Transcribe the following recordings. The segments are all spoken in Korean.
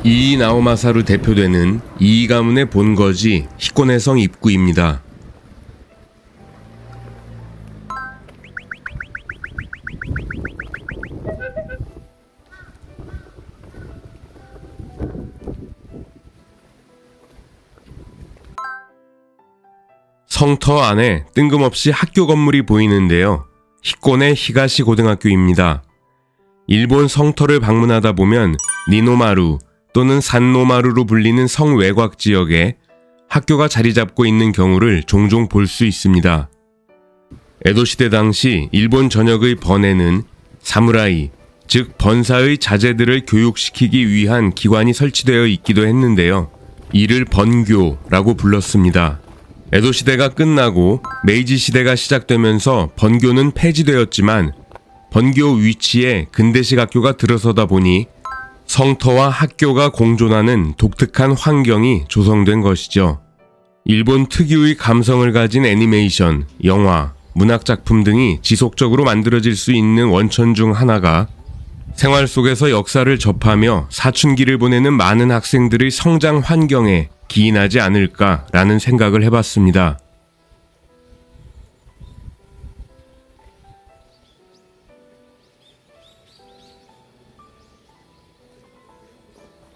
이이나오마사로 대표되는 이이 가문의 본거지 히코네성 입구입니다. 성터 안에 뜬금없이 학교 건물이 보이는데요. 히코네 히가시 고등학교입니다. 일본 성터를 방문하다 보면 니노마루 또는 산노마루로 불리는 성 외곽 지역에 학교가 자리 잡고 있는 경우를 종종 볼 수 있습니다. 에도시대 당시 일본 전역의 번에는 사무라이, 즉 번사의 자제들을 교육시키기 위한 기관이 설치되어 있기도 했는데요. 이를 번교라고 불렀습니다. 에도시대가 끝나고 메이지 시대가 시작되면서 번교는 폐지되었지만 번교 위치에 근대식 학교가 들어서다 보니 성터와 학교가 공존하는 독특한 환경이 조성된 것이죠. 일본 특유의 감성을 가진 애니메이션, 영화, 문학작품 등이 지속적으로 만들어질 수 있는 원천 중 하나가 생활 속에서 역사를 접하며 사춘기를 보내는 많은 학생들의 성장 환경에 기인하지 않을까라는 생각을 해봤습니다.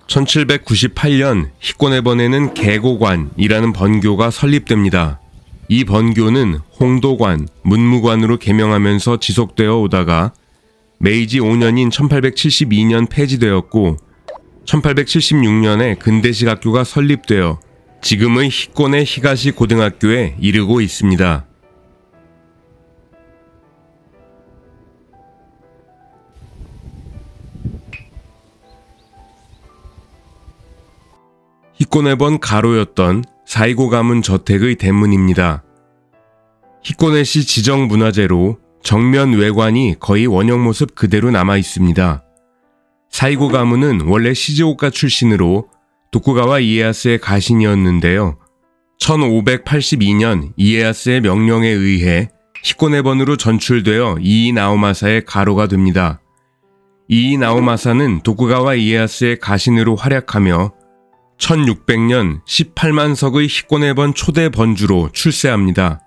(1798년) 히코네번에는 계고관이라는 번교가 설립됩니다. 이 번교는 홍도관, 문무관으로 개명하면서 지속되어 오다가 메이지 5년인 1872년 폐지되었고 1876년에 근대식 학교가 설립되어 지금의 히코네 히가시 고등학교에 이르고 있습니다. 히코네번 가로였던 사이고 가문 저택의 대문입니다. 히코네시 지정문화재로 정면 외관이 거의 원형 모습 그대로 남아 있습니다. 사이고 가문은 원래 시즈오카 출신으로 도쿠가와 이에야스의 가신이었는데요. 1582년 이에야스의 명령에 의해 히코네번으로 전출되어 이이나오마사의 가로가 됩니다. 이이나오마사는 도쿠가와 이에야스의 가신으로 활약하며 1600년 18만 석의 히코네번 초대 번주로 출세합니다.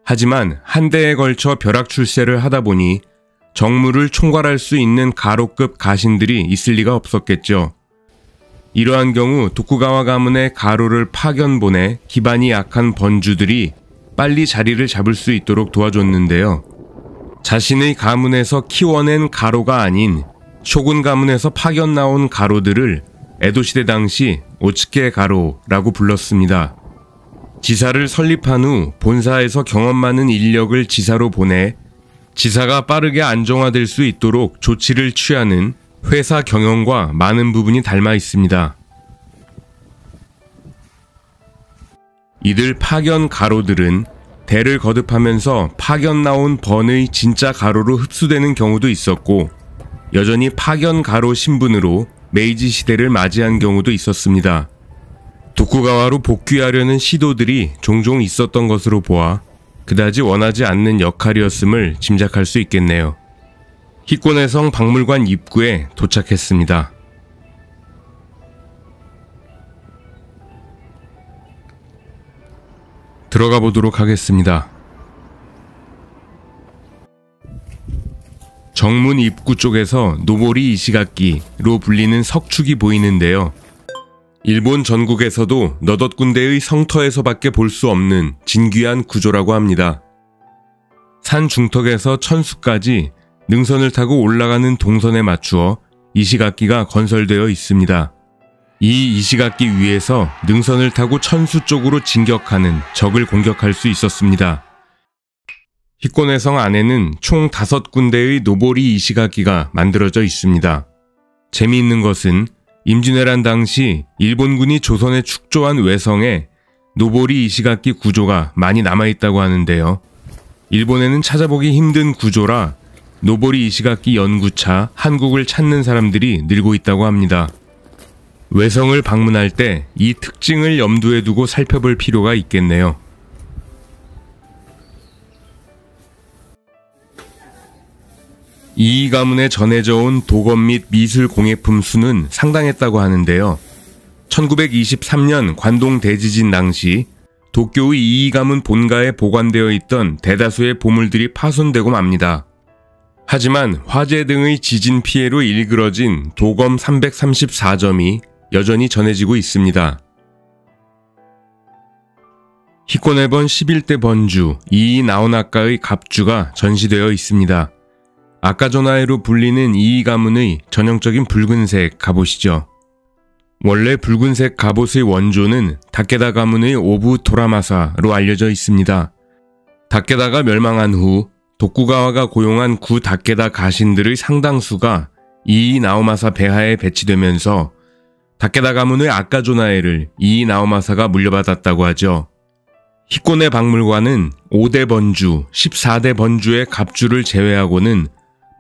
하지만 한 대에 걸쳐 벼락 출세를 하다 보니 정무를 총괄할 수 있는 가로급 가신들이 있을 리가 없었겠죠. 이러한 경우 도쿠가와 가문의 가로를 파견 보내 기반이 약한 번주들이 빨리 자리를 잡을 수 있도록 도와줬는데요. 자신의 가문에서 키워낸 가로가 아닌 쇼군 가문에서 파견 나온 가로들을 에도시대 당시 오츠케 가로라고 불렀습니다. 지사를 설립한 후 본사에서 경험 많은 인력을 지사로 보내 지사가 빠르게 안정화될 수 있도록 조치를 취하는 회사 경영과 많은 부분이 닮아 있습니다. 이들 파견 가로들은 대를 거듭하면서 파견 나온 번의 진짜 가로로 흡수되는 경우도 있었고 여전히 파견 가로 신분으로 메이지 시대를 맞이한 경우도 있었습니다. 도쿠가와로 복귀하려는 시도들이 종종 있었던 것으로 보아 그다지 원하지 않는 역할이었음을 짐작할 수 있겠네요. 히코네성 박물관 입구에 도착했습니다. 들어가 보도록 하겠습니다. 정문 입구 쪽에서 노보리 이시가키로 불리는 석축이 보이는데요. 일본 전국에서도 너덧 군데의 성터에서밖에 볼 수 없는 진귀한 구조라고 합니다. 산 중턱에서 천수까지 능선을 타고 올라가는 동선에 맞추어 이시가키가 건설되어 있습니다. 이 이시가키 위에서 능선을 타고 천수 쪽으로 진격하는 적을 공격할 수 있었습니다. 히코네성 안에는 총 5군데의 노보리 이시가키가 만들어져 있습니다. 재미있는 것은 임진왜란 당시 일본군이 조선에 축조한 외성에 노보리 이시가키 구조가 많이 남아있다고 하는데요. 일본에는 찾아보기 힘든 구조라 노보리 이시가키 연구차 한국을 찾는 사람들이 늘고 있다고 합니다. 외성을 방문할 때 이 특징을 염두에 두고 살펴볼 필요가 있겠네요. 이 가문에 전해져 온 도검 및 미술 공예품 수는 상당했다고 하는데요. 1923년 관동 대지진 당시 도쿄의 이 가문 본가에 보관되어 있던 대다수의 보물들이 파손되고 맙니다. 하지만 화재 등의 지진 피해로 일그러진 도검 334점이 여전히 전해지고 있습니다. 히코네본 11대 번주 이이 나오나카의 갑주가 전시되어 있습니다. 아카조나에로 불리는 이 가문의 전형적인 붉은색 갑옷이죠. 원래 붉은색 갑옷의 원조는 다케다 가문의 오부 도라마사로 알려져 있습니다. 다케다가 멸망한 후 도쿠가와가 고용한 구 다케다 가신들의 상당수가 이이 나오마사 배하에 배치되면서 다케다 가문의 아카조나에를 이이 나오마사가 물려받았다고 하죠. 히코네 박물관은 5대 번주, 14대 번주의 갑주를 제외하고는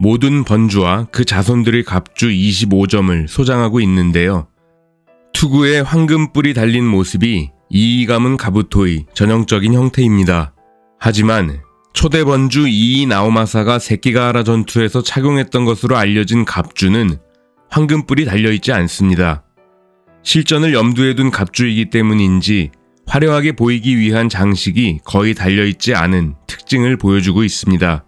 모든 번주와 그 자손들의 갑주 25점을 소장하고 있는데요. 투구에 황금뿔이 달린 모습이 이이 가문 가부토의 전형적인 형태입니다. 하지만 초대 번주 이이 나오마사가 세키가하라 전투에서 착용했던 것으로 알려진 갑주는 황금뿔이 달려있지 않습니다. 실전을 염두에 둔 갑주이기 때문인지 화려하게 보이기 위한 장식이 거의 달려있지 않은 특징을 보여주고 있습니다.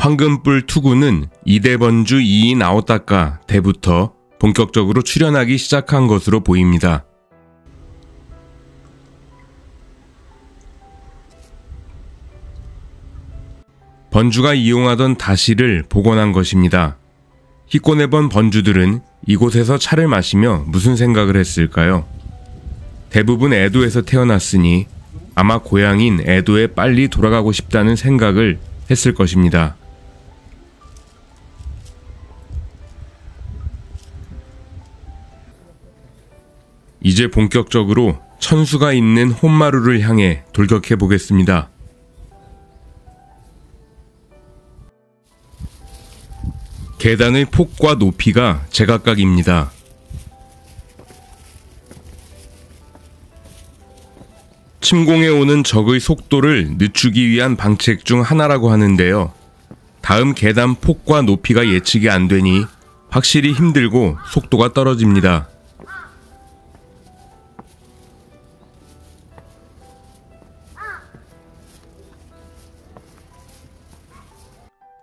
황금뿔 투구는 2대 번주 이이 나오타카 때부터 본격적으로 출현하기 시작한 것으로 보입니다. 번주가 이용하던 다시를 복원한 것입니다. 히코네본 번주들은 이곳에서 차를 마시며 무슨 생각을 했을까요? 대부분 에도에서 태어났으니 아마 고향인 에도에 빨리 돌아가고 싶다는 생각을 했을 것입니다. 이제 본격적으로 천수가 있는 혼마루를 향해 돌격해 보겠습니다. 계단의 폭과 높이가 제각각입니다. 침공해 오는 적의 속도를 늦추기 위한 방책 중 하나라고 하는데요. 다음 계단 폭과 높이가 예측이 안 되니 확실히 힘들고 속도가 떨어집니다.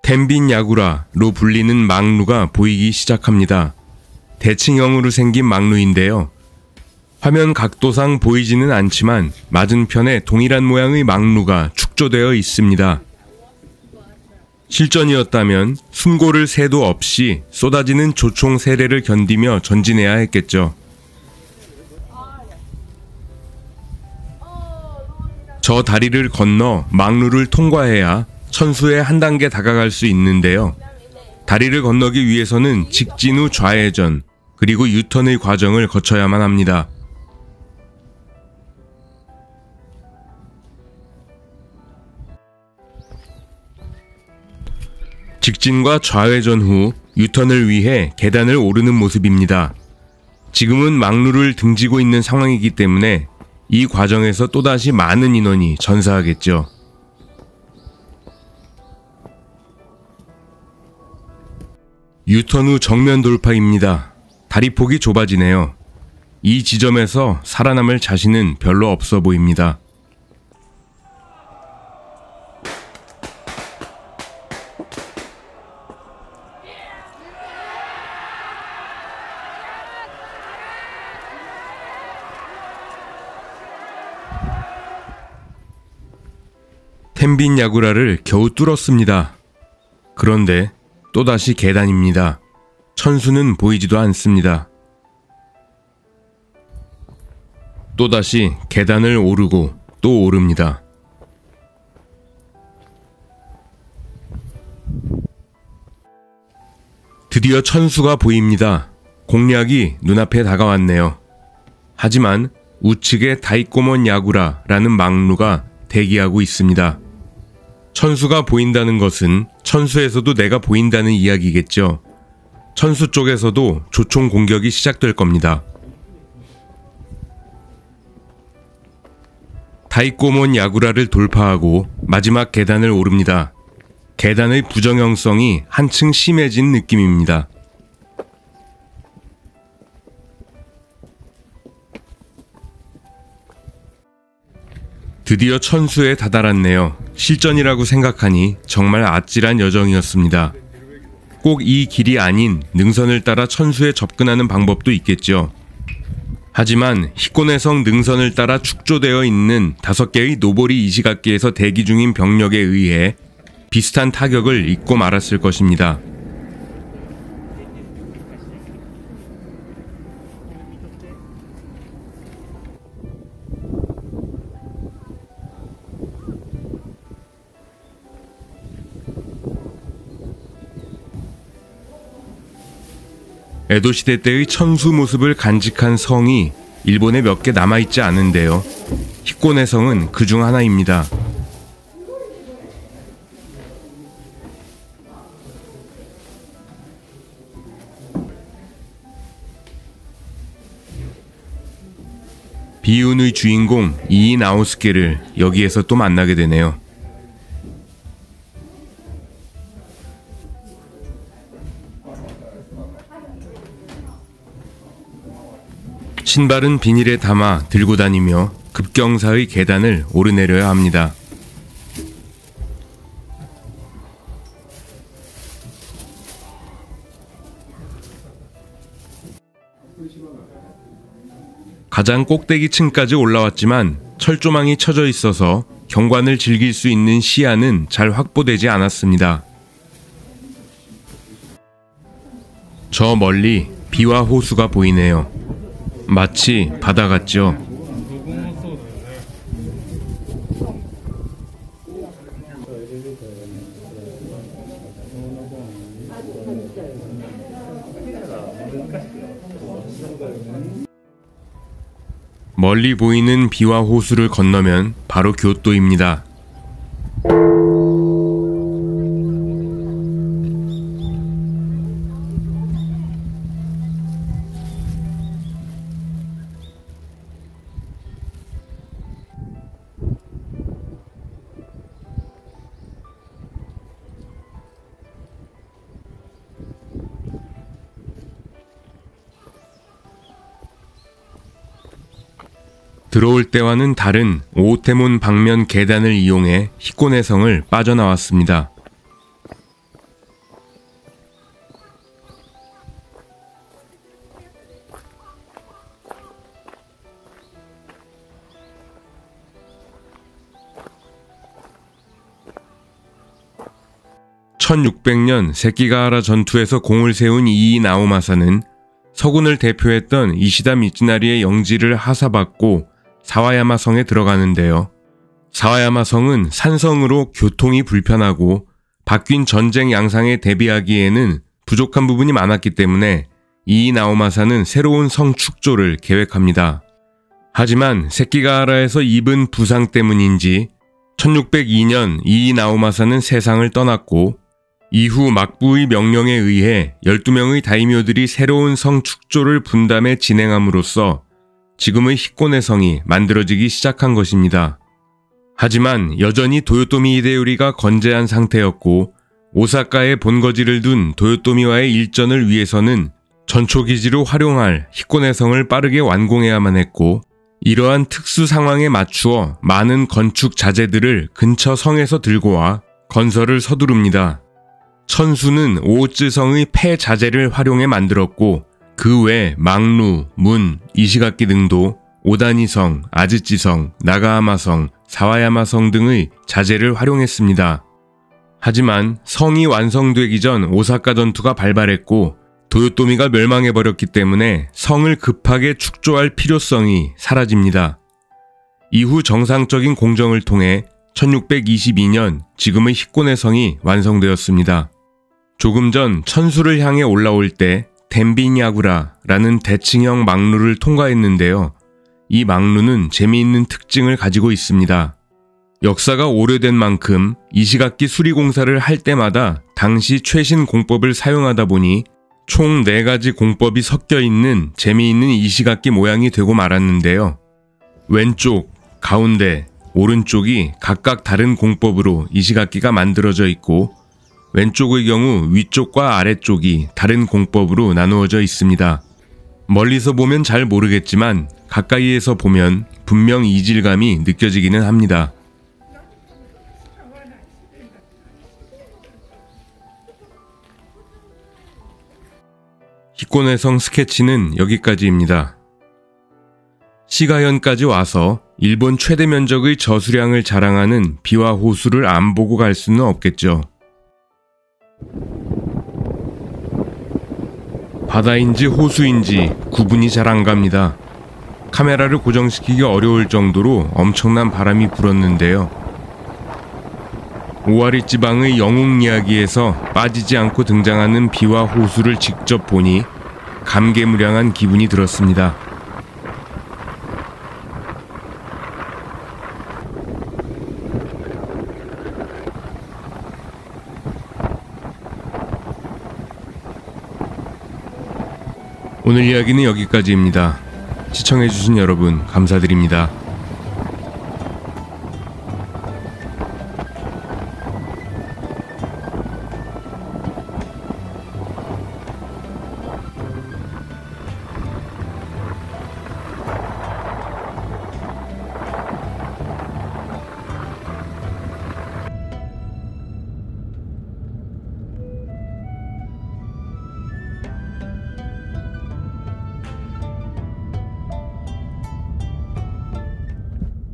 텐빈 야구라로 불리는 망루가 보이기 시작합니다. 대칭형으로 생긴 망루인데요. 화면 각도상 보이지는 않지만 맞은편에 동일한 모양의 망루가 축조되어 있습니다. 실전이었다면 숨고를 새도 없이 쏟아지는 조총 세례를 견디며 전진해야 했겠죠. 저 다리를 건너 망루를 통과해야 천수에 한 단계 다가갈 수 있는데요. 다리를 건너기 위해서는 직진 후 좌회전, 그리고 유턴의 과정을 거쳐야만 합니다. 직진과 좌회전 후 유턴을 위해 계단을 오르는 모습입니다. 지금은 망루를 등지고 있는 상황이기 때문에 이 과정에서 또다시 많은 인원이 전사하겠죠. 유턴 후 정면 돌파입니다. 다리폭이 좁아지네요. 이 지점에서 살아남을 자신은 별로 없어 보입니다. 텐빈 야구라를 겨우 뚫었습니다. 그런데 또다시 계단입니다. 천수는 보이지도 않습니다. 또다시 계단을 오르고 또 오릅니다. 드디어 천수가 보입니다. 공략이 눈앞에 다가왔네요. 하지만 우측에 다이꼬몬 야구라라는 망루가 대기하고 있습니다. 천수가 보인다는 것은 천수에서도 내가 보인다는 이야기겠죠. 천수 쪽에서도 조총 공격이 시작될 겁니다. 다이꼬몬 야구라를 돌파하고 마지막 계단을 오릅니다. 계단의 부정형성이 한층 심해진 느낌입니다. 드디어 천수에 다다랐네요. 실전이라고 생각하니 정말 아찔한 여정이었습니다. 꼭 이 길이 아닌 능선을 따라 천수에 접근하는 방법도 있겠죠. 하지만 히코네성 능선을 따라 축조되어 있는 5개의 노보리 이시가키에서 대기 중인 병력에 의해 비슷한 타격을 입고 말았을 것입니다. 에도시대 때의 천수 모습을 간직한 성이 일본에 몇 개 남아있지 않은데요. 히코네 성은 그중 하나입니다. 비운의 주인공 이이나오스케를 여기에서 또 만나게 되네요. 신발은 비닐에 담아 들고 다니며 급경사의 계단을 오르내려야 합니다. 가장 꼭대기층까지 올라왔지만 철조망이 쳐져 있어서 경관을 즐길 수 있는 시야는 잘 확보되지 않았습니다. 저 멀리 비와 호수가 보이네요. 마치 바다 같죠? 멀리 보이는 비와 호수를 건너면 바로 교토입니다. 들어올 때와는 다른 오호테몬 방면 계단을 이용해 히코네 성을 빠져나왔습니다. (1600년) 세키가하라 전투에서 공을 세운 이이나오마사는 서군을 대표했던 이시다 미츠나리의 영지를 하사받고 사와야마 성에 들어가는데요. 사와야마 성은 산성으로 교통이 불편하고 바뀐 전쟁 양상에 대비하기에는 부족한 부분이 많았기 때문에 이이나오마사는 새로운 성 축조를 계획합니다. 하지만 세키가하라에서 입은 부상 때문인지 1602년 이이나오마사는 세상을 떠났고 이후 막부의 명령에 의해 12명의 다이묘들이 새로운 성 축조를 분담해 진행함으로써 지금의 히코네 성이 만들어지기 시작한 것입니다. 하지만 여전히 도요토미 히데요리가 건재한 상태였고 오사카에 본거지를 둔 도요토미와의 일전을 위해서는 전초기지로 활용할 히코네 성을 빠르게 완공해야만 했고 이러한 특수 상황에 맞추어 많은 건축 자재들을 근처 성에서 들고 와 건설을 서두릅니다. 천수는 오오츠성의 폐자재를 활용해 만들었고 그 외 막루, 문, 이시가키 등도 오다니성, 아즈치성, 나가하마성, 사와야마성 등의 자재를 활용했습니다. 하지만 성이 완성되기 전 오사카 전투가 발발했고 도요토미가 멸망해버렸기 때문에 성을 급하게 축조할 필요성이 사라집니다. 이후 정상적인 공정을 통해 1622년 지금의 히코네 성이 완성되었습니다. 조금 전 천수를 향해 올라올 때 덴빈야구라라는 대칭형 막루를 통과했는데요. 이 막루는 재미있는 특징을 가지고 있습니다. 역사가 오래된 만큼 이시가키 수리공사를 할 때마다 당시 최신 공법을 사용하다 보니 총 4가지 공법이 섞여 있는 재미있는 이시가키 모양이 되고 말았는데요. 왼쪽, 가운데, 오른쪽이 각각 다른 공법으로 이시가키가 만들어져 있고 왼쪽의 경우 위쪽과 아래쪽이 다른 공법으로 나누어져 있습니다. 멀리서 보면 잘 모르겠지만 가까이에서 보면 분명 이질감이 느껴지기는 합니다. 희꼬네성 스케치는 여기까지입니다. 시가현까지 와서 일본 최대 면적의 저수량을 자랑하는 비와 호수를 안 보고 갈 수는 없겠죠. 바다인지 호수인지 구분이 잘 안 갑니다. 카메라를 고정시키기 어려울 정도로 엄청난 바람이 불었는데요. 오와리 지방의 영웅 이야기에서 빠지지 않고 등장하는 비와 호수를 직접 보니 감개무량한 기분이 들었습니다. 오늘 이야기는 여기까지입니다. 시청해주신 여러분 감사드립니다.